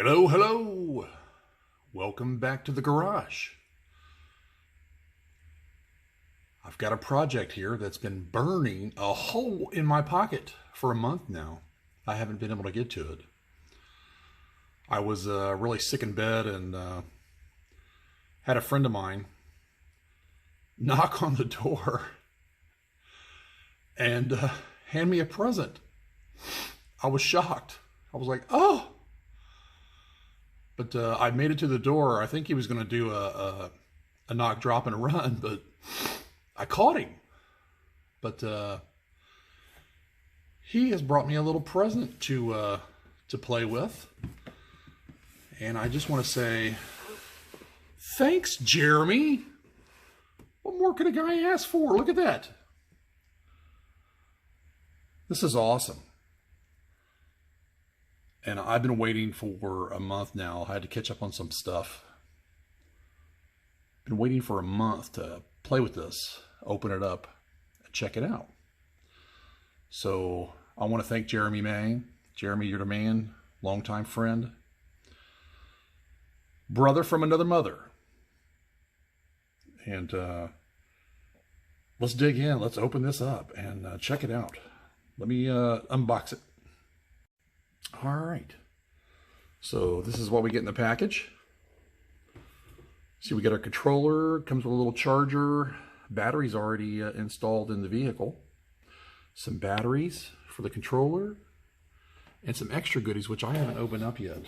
Hello, hello. Welcome back to the garage. I've got a project here that's been burning a hole in my pocket for a month now. I haven't been able to get to it. I was really sick in bed and had a friend of mine knock on the door and hand me a present. I was shocked. I was like, oh. But I made it to the door. I think he was going to do a knock, drop, and a run, but I caught him. But he has brought me a little present to play with. And I just want to say, thanks, Jeremy. What more could a guy ask for? Look at that. This is awesome. And I've been waiting for a month now. I had to catch up on some stuff. Been waiting for a month to play with this, open it up, and check it out. So I want to thank Jeremy May. Jeremy, you're the man, longtime friend, brother from another mother. And let's dig in. Let's open this up and check it out. Let me unbox it. All right, so this is what we get in the package. See, we got our controller, comes with a little charger, batteries already installed in the vehicle, some batteries for the controller, and some extra goodies, which I haven't opened up yet.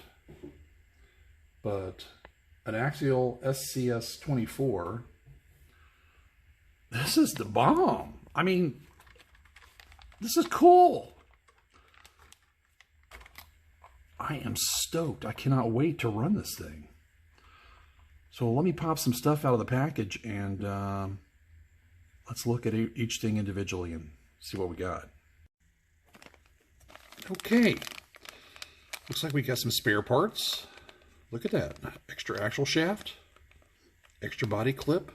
But an Axial SCX24, this is the bomb. I mean, this is cool. I am stoked. I cannot wait to run this thing. So let me pop some stuff out of the package and let's look at each thing individually and see what we got. Okay. Looks like we got some spare parts. Look at that. Extra axle shaft, extra body clip,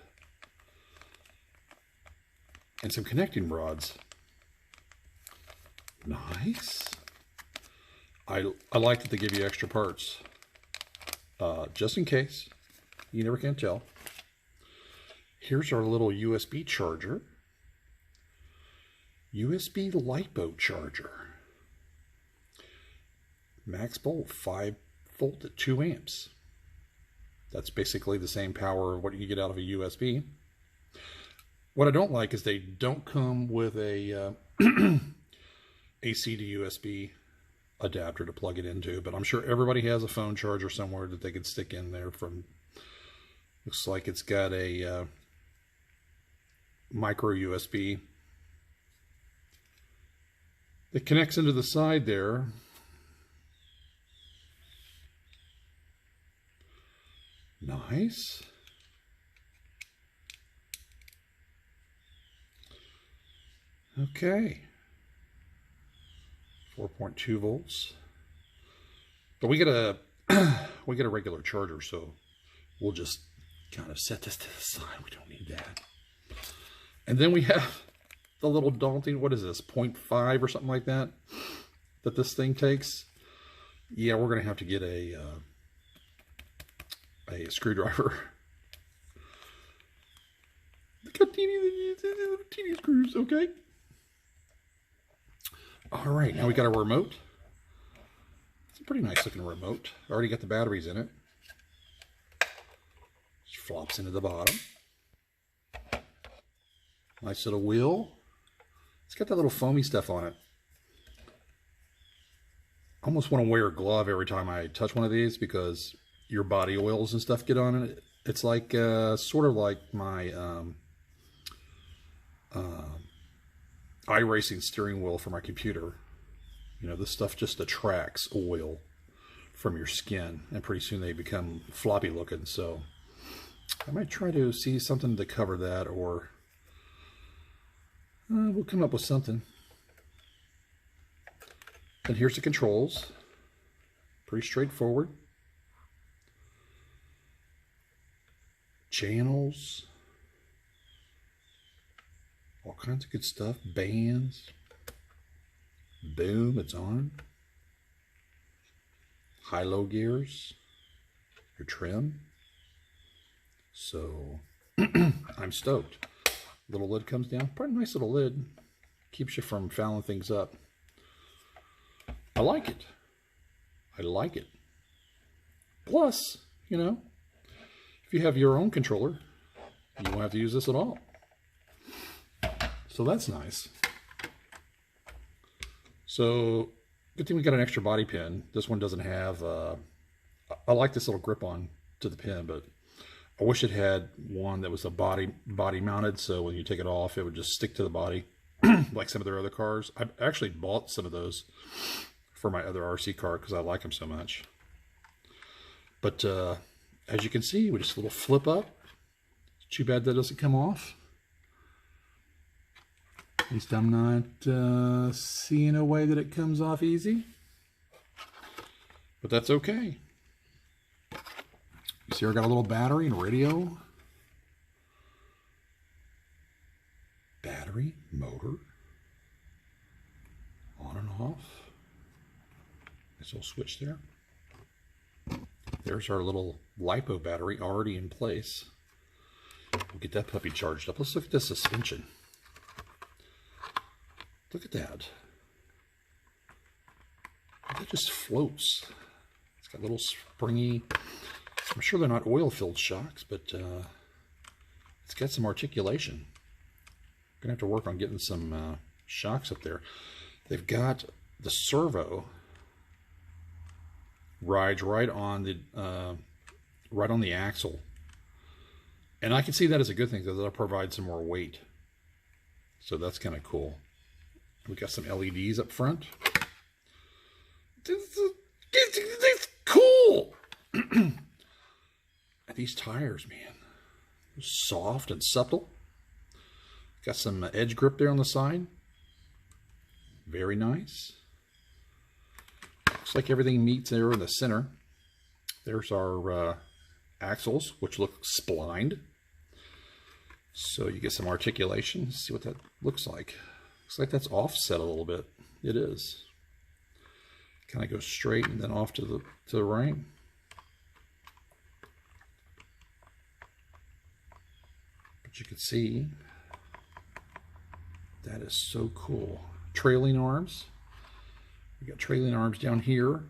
and some connecting rods. Nice. I like that they give you extra parts, just in case. You never can tell. Here's our little USB charger. USB LiPo charger. Max volt, 5 volt at 2 amps. That's basically the same power of what you get out of a USB. What I don't like is they don't come with a AC to USB adapter to plug it into, but I'm sure everybody has a phone charger somewhere that they could stick in there from. Looks like it's got a micro USB that connects into the side there. Nice. Okay. 4.2 volts, but we get a regular charger, so we'll just kind of set this to the side. We don't need that. And then we have the little daunting, what is this, 0.5 or something like that this thing takes. Yeah, we're gonna have to get a screwdriver. Look how teeny screws. Okay. All right, now we got our remote. It's a pretty nice looking remote. Already got the batteries in it. Just flops into the bottom. Nice little wheel. It's got that little foamy stuff on it. I almost want to wear a glove every time I touch one of these because your body oils and stuff get on it. It's like sort of like my iRacing steering wheel for my computer. You know, this stuff just attracts oil from your skin, and pretty soon they become floppy looking. So I might try to see something to cover that, or we'll come up with something. And here's the controls. Pretty straightforward. Channels. All kinds of good stuff. Bands. Boom, it's on. high-low gears, your trim. So I'm stoked. Little lid comes down. Pretty nice little lid. Keeps you from fouling things up. I like it. I like it. Plus, you know, if you have your own controller, you won't have to use this at all. So that's nice. So good thing we got an extra body pin. This one doesn't have, I like this little grip on to the pin, but I wish it had one that was a body mounted, so when you take it off, it would just stick to the body, like some of their other cars. I've actually bought some of those for my other RC car because I like them so much. But as you can see, we just a little flip up. Too bad that doesn't come off. At least I'm not seeing a way that it comes off easy. But that's okay. You see I got a little battery and radio. Battery, motor, on and off. This little switch there. There's our little LiPo battery already in place. We'll get that puppy charged up. Let's look at the suspension. Look at that. That just floats. It's got little springy, I'm sure they're not oil-filled shocks, but it's got some articulation. Gonna have to work on getting some shocks up there. They've got the servo rides right on the axle, and I can see that as a good thing because that'll provide some more weight. So that's kind of cool. We got some LEDs up front. This is cool. These tires, man, soft and supple. Got some edge grip there on the side. Very nice. Looks like everything meets there in the center. There's our axles, which look splined. So you get some articulation. Let's see what that looks like. Looks like that's offset a little bit. It is. Kind of goes straight and then off to the right. But you can see that is so cool. Trailing arms. We got trailing arms down here.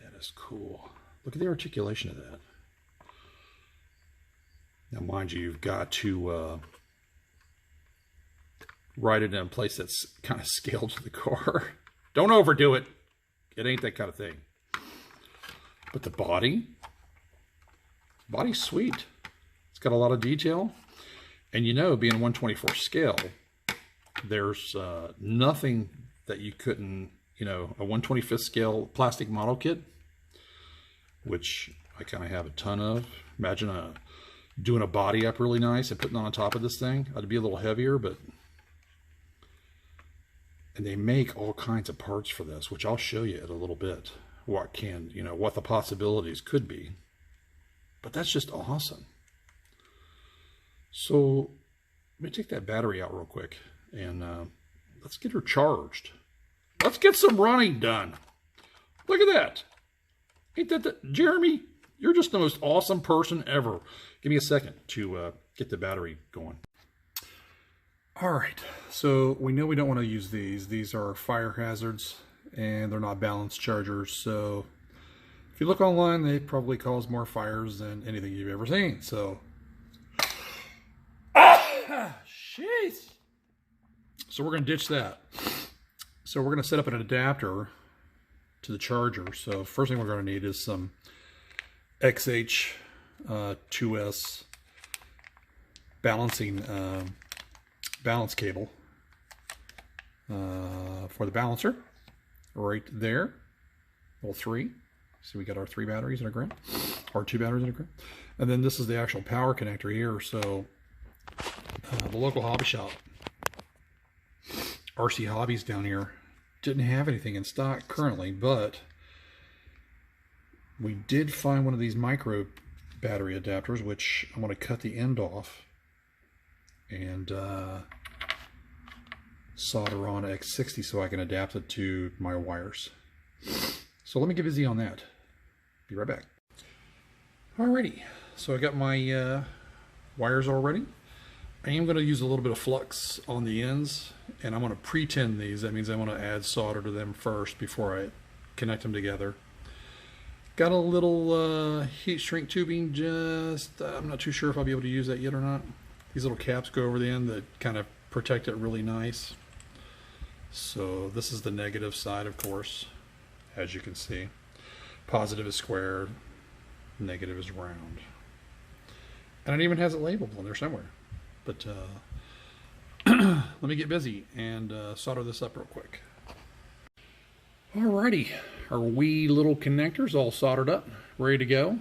That is cool. Look at the articulation of that. Now, mind you, you've got to ride it in a place that's kind of scaled to the car. Don't overdo it. It ain't that kind of thing. But the body's sweet. It's got a lot of detail. And you know, being a 1/24 scale, there's nothing that you couldn't, you know, a 1/25 scale plastic model kit, which I kind of have a ton of. Imagine doing a body up really nice and putting it on top of this thing. It'd be a little heavier, but... And they make all kinds of parts for this, which I'll show you in a little bit. What the possibilities could be. But that's just awesome. So let me take that battery out real quick and let's get her charged. Let's get some running done. Look at that. Ain't that Jeremy? You're just the most awesome person ever. Give me a second to get the battery going. All right, so we know we don't want to use these. These are fire hazards and they're not balanced chargers. So if you look online, they probably cause more fires than anything you've ever seen. So, jeez. So we're going to ditch that. So we're going to set up an adapter to the charger. So first thing we're going to need is some XH2S balancing balance cable for the balancer right there. Well, 3. So we got our 3 batteries in a ground, or 2 batteries in a ground. And then this is the actual power connector here. So the local hobby shop, RC Hobbies down here, didn't have anything in stock currently, but we did find one of these micro battery adapters, which I'm going to cut the end off and solder on X60 so I can adapt it to my wires. So let me get busy on that. Be right back. Alrighty, so I got my wires all ready. I am going to use a little bit of flux on the ends, and I'm going to pre-tin these. That means I want to add solder to them first before I connect them together. Got a little heat shrink tubing, I'm not too sure if I'll be able to use that yet or not. These little caps go over the end that kind of protect it really nice. So this is the negative side, of course, as you can see. Positive is square, negative is round. And it even has it labeled on there somewhere. But let me get busy and solder this up real quick. Alrighty, our wee little connectors all soldered up, ready to go.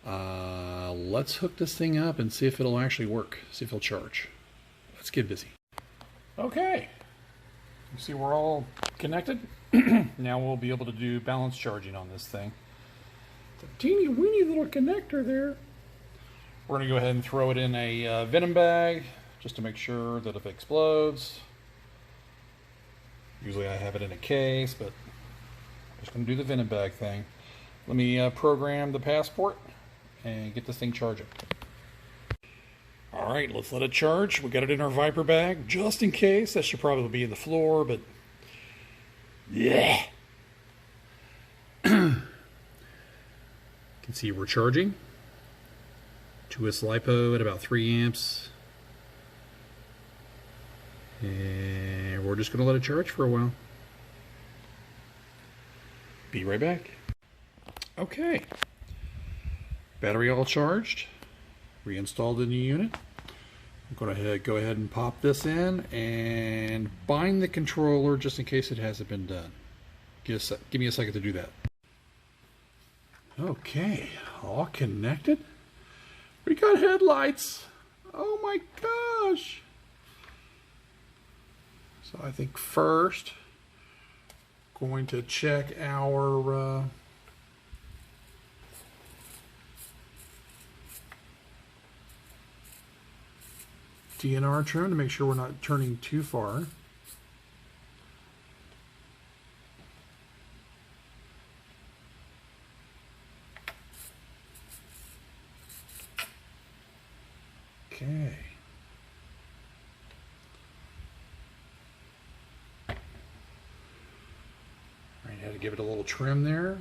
Let's hook this thing up and see if it'll actually work, see if it'll charge. Let's get busy. Okay, you see we're all connected. Now we'll be able to do balance charging on this thing. It's a teeny weeny little connector there. We're going to go ahead and throw it in a venom bag just to make sure that if it explodes. Usually I have it in a case, but I'm just going to do the venom bag thing. Let me program the passport and get this thing charging. Alright, let's let it charge. We got it in our Viper bag just in case. That should probably be in the floor, but yeah. You can see we're charging. 2S LiPo at about 3 amps. And we're just going to let it charge for a while. Be right back. Okay. Battery all charged. Reinstalled in the unit. I'm going to go ahead and pop this in and bind the controller just in case it hasn't been done. Give me a second to do that. Okay, all connected. We got headlights. Oh my gosh. So I think first, going to check our DNR trim to make sure we're not turning too far. Okay. Right, had to give it a little trim there.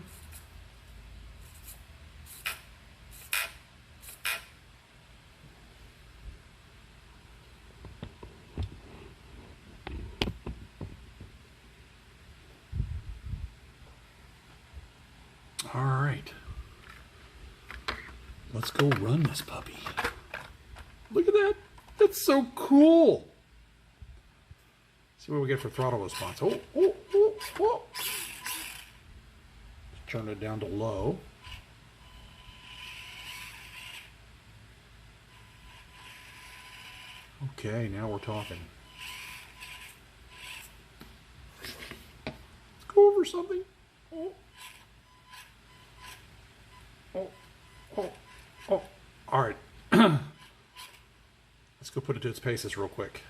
All right. Let's go run this puppy. Look at that. That's so cool. See what we get for throttle response. Oh, oh, oh, oh. Turn it down to low. Okay, now we're talking. Let's go over something. Oh. Oh. Oh. Oh. All right. Let's go put it to its paces real quick.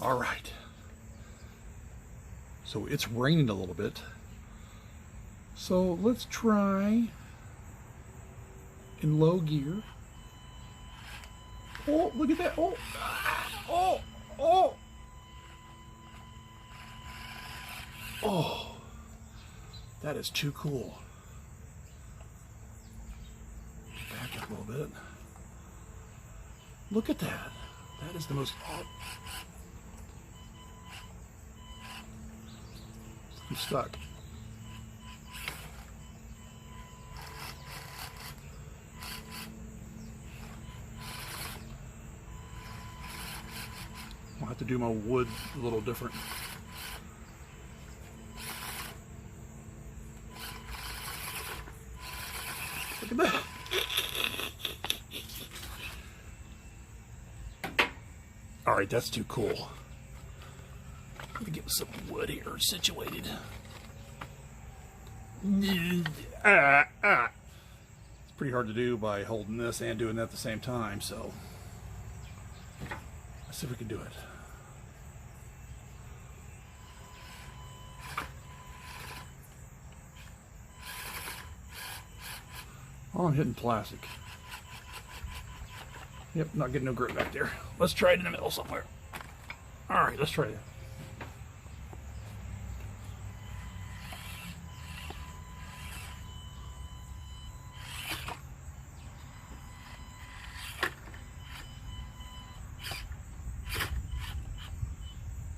All right. So it's raining a little bit. So let's try in low gear. Oh, look at that. Oh, oh, oh. Oh, that is too cool. Back up a little bit. Look at that. That is the most... I'm stuck. I'll have to do my wood a little different. Look at that. All right, that's too cool. Let me get some wood here situated. It's pretty hard to do by holding this and doing that at the same time, so let's see if we can do it. Oh, I'm hitting plastic. Yep, not getting no grip back there. Let's try it in the middle somewhere. All right, let's try that.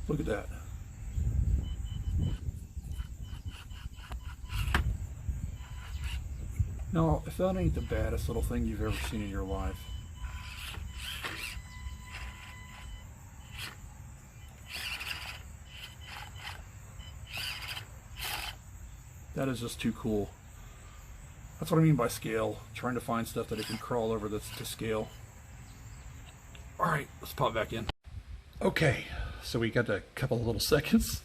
Look at that. Now, if that ain't the baddest little thing you've ever seen in your life. That is just too cool. That's what I mean by scale. Trying to find stuff that it can crawl over that's to scale. Alright, let's pop back in. Okay, so we got a couple of little seconds.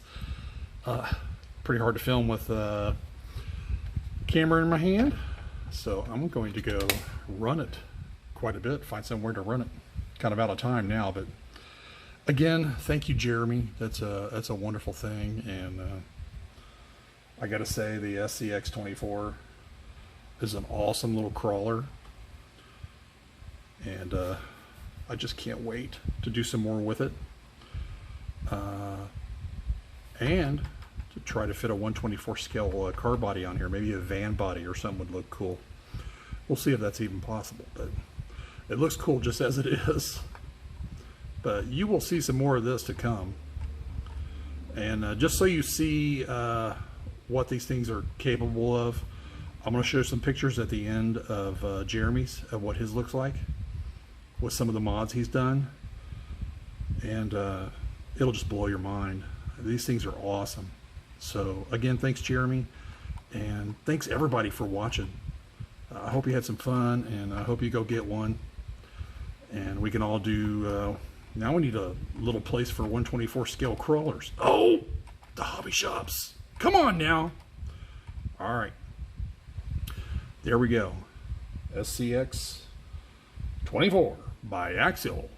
Pretty hard to film with camera in my hand. So I'm going to go run it quite a bit, find somewhere to run it. Kind of out of time now, but again, thank you, Jeremy. That's a wonderful thing, and I got to say the SCX24 is an awesome little crawler, and I just can't wait to do some more with it, and to try to fit a 124 scale car body on here. Maybe a van body or something would look cool. We'll see if that's even possible, but it looks cool just as it is. But you will see some more of this to come, and just so you see what these things are capable of, I'm going to show some pictures at the end of Jeremy's of what his looks like with some of the mods he's done, and it'll just blow your mind. These things are awesome. So again, thanks, Jeremy, and thanks everybody for watching. I hope you had some fun, and I hope you go get one, and we can all do now we need a little place for 124 scale crawlers. Oh, the hobby shops. Come on now. All right. There we go. SCX24 by Axial.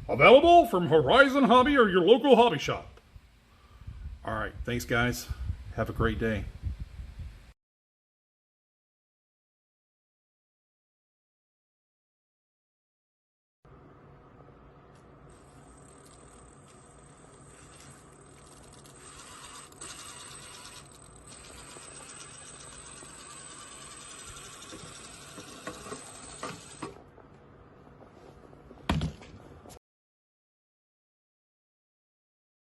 Available from Horizon Hobby or your local hobby shop. All right. Thanks, guys. Have a great day.